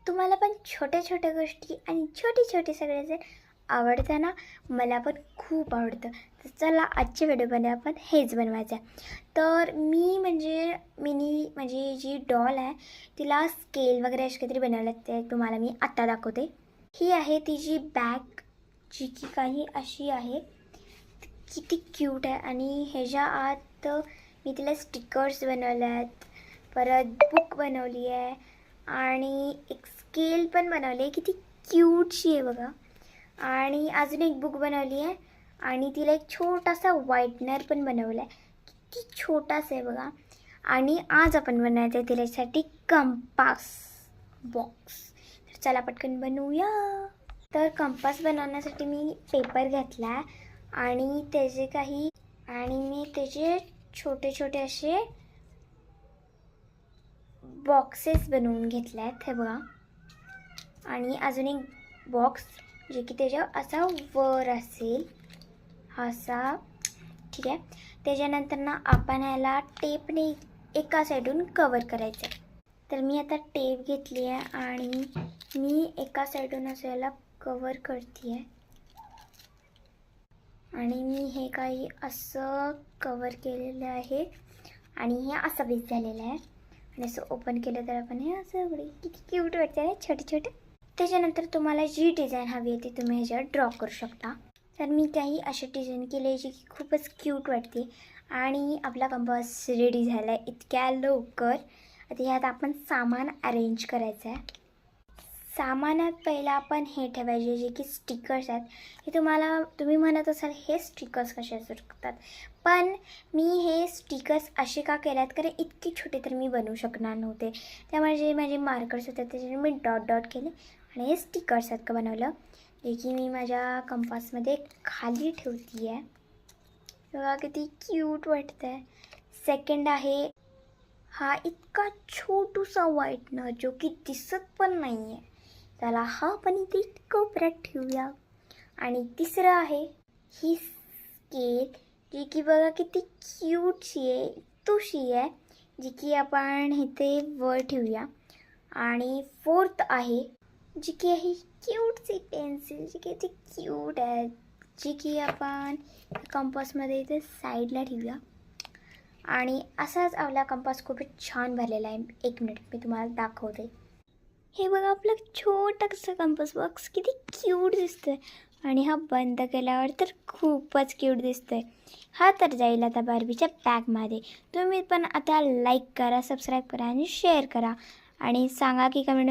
तुम्हाला पण छोट्या छोट्या गोष्टी आणि छोटी छोटी सगळे आवडतं ना. मला पण खूप आवडतं. तर चला आजच्या व्हिडिओमध्ये आपण हेच बनवायचं आहे. तर मी म्हणजे माझी जी डॉल आहे तिला स्केल वगैरे असे काहीतरी बनवलं ते तुम्हाला मी आत्ता दाखवते. ही आहे तिची बॅग, जी की काही अशी आहे. किती क्यूट आहे. आणि ह्याच्या आत मी तिला स्टिकर्स बनवले आहेत, परत बुक बनवली आहे आणि एक स्केल पण बनवली आहे. किती क्यूटशी आहे बघा. आणि अजून एक बुक बनवली आहे आणि तिला एक छोटासा व्हाईटनर पण बनवला आहे. किती छोटासा आहे बघा. आणि आज आपण बनवायचं आहे तिच्यासाठी कंपास बॉक्स. तर चला पटकन बनवूया. तर कंपास बनवण्यासाठी मी पेपर घेतला आहे आणि मी त्याचे छोटे छोटे असे बॉक्सेस बनवून घेतले आहेत हे बघा. आणि अजून एक बॉक्स जे की त्याच्या असा वर असेल असा, ठीक आहे. त्याच्यानंतर ना आपण ह्याला टेपने एका साईडून कवर करायचं आहे. तर मी आता टेप घेतली आहे आणि मी एका साईडून असं याला कवर करते आहे. आणि मी हे काही असं कवर केलेलं आहे आणि हे असं बेस झालेलं आहे. आणि असं ओपन केलं तर आपण हे असं किती क्यूट वाटतं आहे छोटे छोटे. त्याच्यानंतर तुम्हाला जी डिझाईन हवी आहे ती तुम्ही ह्याच्यावर ड्रॉ करू शकता. तर मी काही अशी डिझाईन केली आहे जी की खूपच क्यूट वाटते. आणि आपला कंपास रेडी झाला आहे इतक्या लवकर. आता ह्यात आपण सामान अरेंज करायचं आहे. सामानात पहिला आपण हे ठेवायचे जे की स्टिकर्स आहेत. हे तुम्ही म्हणत असाल हे स्टिकर्स कसे असू शकतात, पण मी हे स्टिकर्स असे का केल्यात कारण इतकी छोटे तर मी बनवू शकणार नव्हते. त्यामुळे जे माझे मार्कर्स होते त्याच्याने मी डॉट डॉट केले आणि हे स्टिकर्ससारखं बनवलं, जे की मी माझ्या कंपासमध्ये खाली ठेवती आहे. बघा किती क्यूट वाटतं आहे. सेकंड आहे हा इतका छोटूसा व्हाईटनर जो की दिसत पण नाही आहे. त्याला हा पण इथे कोपऱ्यात ठेवूया. आणि तिसरं आहे ही स्केल, जी की बघा किती क्यूटशी आहे, तुशी आहे, जी की आपण इथे वर ठेवूया. आणि फोर्थ आहे जी की आहे क्यूटची पेन्सिल, जी की ती क्यूट आहे, जी की आपण कंपासमध्ये इथे साईडला ठेवूया. आणि असाच आपला कंपास खूप छान भरलेला आहे. एक मिनिट मी तुम्हाला दाखवते. हे बघा आपलं छोटंसं कंपास बॉक्स किती क्यूट दिसतोय. आणि हा बंद केल्यावर तर खूपच क्यूट दिसतोय. हा तर जाईल आता बार्बीच्या बॅगमध्ये. तुम्ही पण आता लाईक करा, सबस्क्राईब करा आणि शेअर करा आणि सांगा की कमेंट